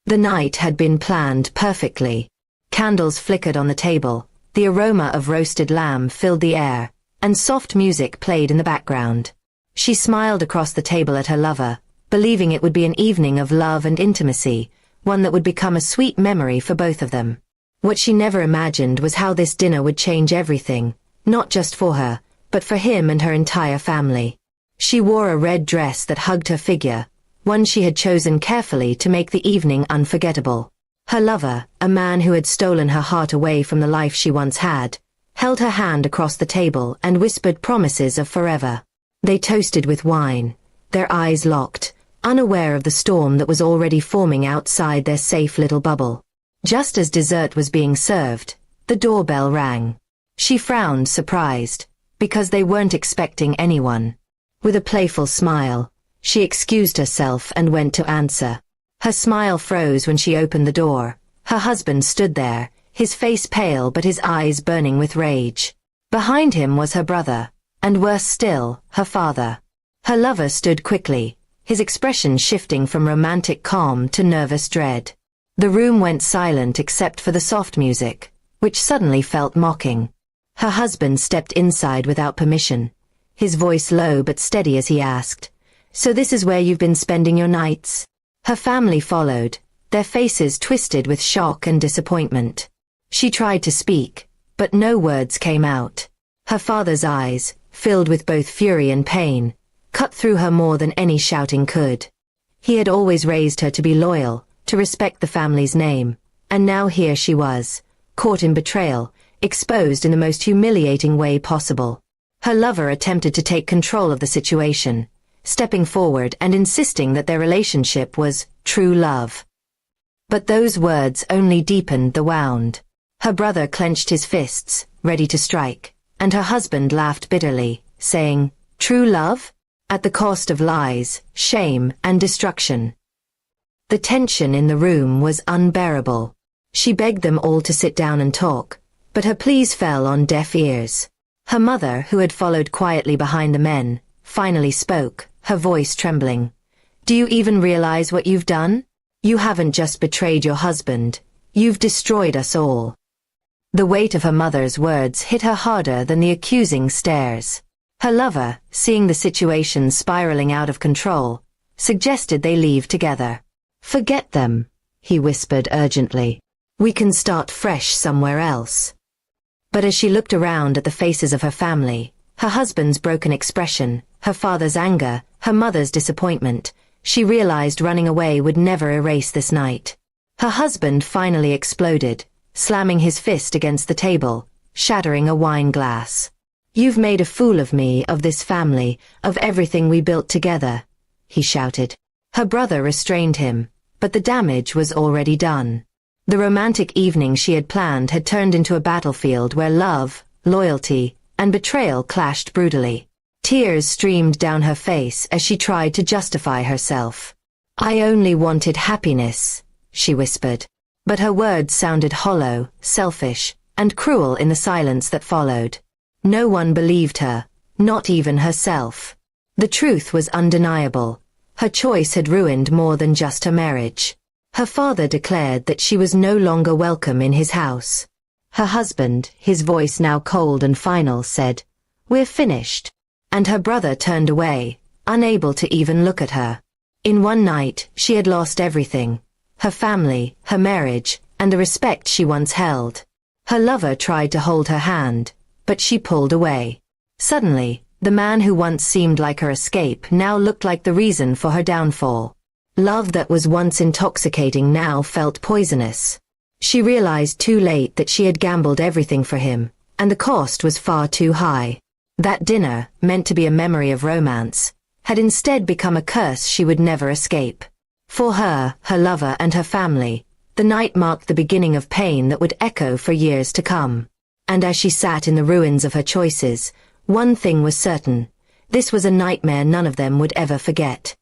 The night had been planned perfectly. Candles flickered on the table, the aroma of roasted lamb filled the air, and soft music played in the background. She smiled across the table at her lover, believing it would be an evening of love and intimacy, one that would become a sweet memory for both of them. What she never imagined was how this dinner would change everything, not just for her, but for him and her entire family. She wore a red dress that hugged her figure, one she had chosen carefully to make the evening unforgettable. Her lover, a man who had stolen her heart away from the life she once had, held her hand across the table and whispered promises of forever. They toasted with wine, their eyes locked, unaware of the storm that was already forming outside their safe little bubble. Just as dessert was being served, the doorbell rang. She frowned, surprised, because they weren't expecting anyone. With a playful smile, she excused herself and went to answer. Her smile froze when she opened the door. Her husband stood there, his face pale but his eyes burning with rage. Behind him was her brother, and worse still, her father. Her lover stood quickly, his expression shifting from romantic calm to nervous dread. The room went silent except for the soft music, which suddenly felt mocking. Her husband stepped inside without permission, his voice low but steady as he asked, "So this is where you've been spending your nights?" Her family followed, their faces twisted with shock and disappointment. She tried to speak, but no words came out. Her father's eyes, filled with both fury and pain, cut through her more than any shouting could. He had always raised her to be loyal, to respect the family's name, and now here she was, caught in betrayal, exposed in the most humiliating way possible. Her lover attempted to take control of the situation, stepping forward and insisting that their relationship was true love. But those words only deepened the wound. Her brother clenched his fists, ready to strike, and her husband laughed bitterly, saying, "True love? At the cost of lies, shame, and destruction." The tension in the room was unbearable. She begged them all to sit down and talk, but her pleas fell on deaf ears. Her mother, who had followed quietly behind the men, finally spoke, her voice trembling. "Do you even realize what you've done? You haven't just betrayed your husband, you've destroyed us all." The weight of her mother's words hit her harder than the accusing stares. Her lover, seeing the situation spiraling out of control, suggested they leave together. "Forget them," he whispered urgently. "We can start fresh somewhere else." But as she looked around at the faces of her family, her husband's broken expression, her father's anger, her mother's disappointment, she realized running away would never erase this night. Her husband finally exploded, slamming his fist against the table, shattering a wine glass. "You've made a fool of me, of this family, of everything we built together," he shouted. Her brother restrained him, but the damage was already done. The romantic evening she had planned had turned into a battlefield where love, loyalty, and betrayal clashed brutally. Tears streamed down her face as she tried to justify herself. "I only wanted happiness," she whispered. But her words sounded hollow, selfish, and cruel in the silence that followed. No one believed her, not even herself. The truth was undeniable. Her choice had ruined more than just her marriage. Her father declared that she was no longer welcome in his house. Her husband, his voice now cold and final, said, "We're finished." And her brother turned away, unable to even look at her. In one night, she had lost everything. Her family, her marriage, and the respect she once held. Her lover tried to hold her hand, but she pulled away. Suddenly, the man who once seemed like her escape now looked like the reason for her downfall. Love that was once intoxicating now felt poisonous. She realized too late that she had gambled everything for him, and the cost was far too high. That dinner, meant to be a memory of romance, had instead become a curse she would never escape. For her, her lover, and her family, the night marked the beginning of pain that would echo for years to come. And as she sat in the ruins of her choices, one thing was certain: this was a nightmare none of them would ever forget.